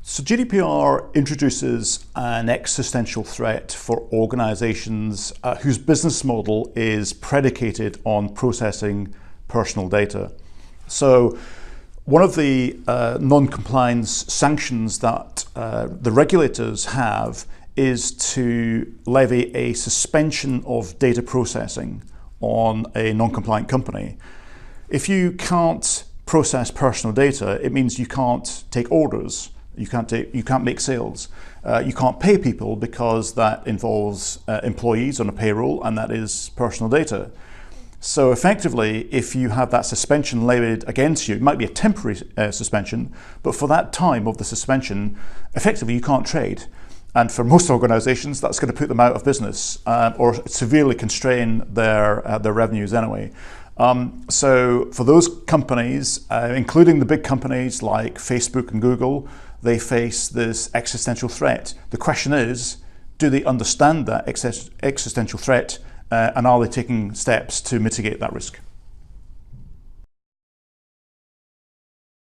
So GDPR introduces an existential threat for organizations whose business model is predicated on processing personal data. So one of the non-compliance sanctions that the regulators have is to levy a suspension of data processing on a non-compliant company. If you can't process personal data, it means you can't take orders. You can't make sales. You can't pay people because that involves employees on a payroll, and that is personal data. So effectively, if you have that suspension levied against you, it might be a temporary suspension, but for that time of the suspension, effectively you can't trade. And for most organizations, that's going to put them out of business or severely constrain their revenues anyway. So for those companies, including the big companies like Facebook and Google, they face this existential threat. The question is, do they understand that existential threat and are they taking steps to mitigate that risk?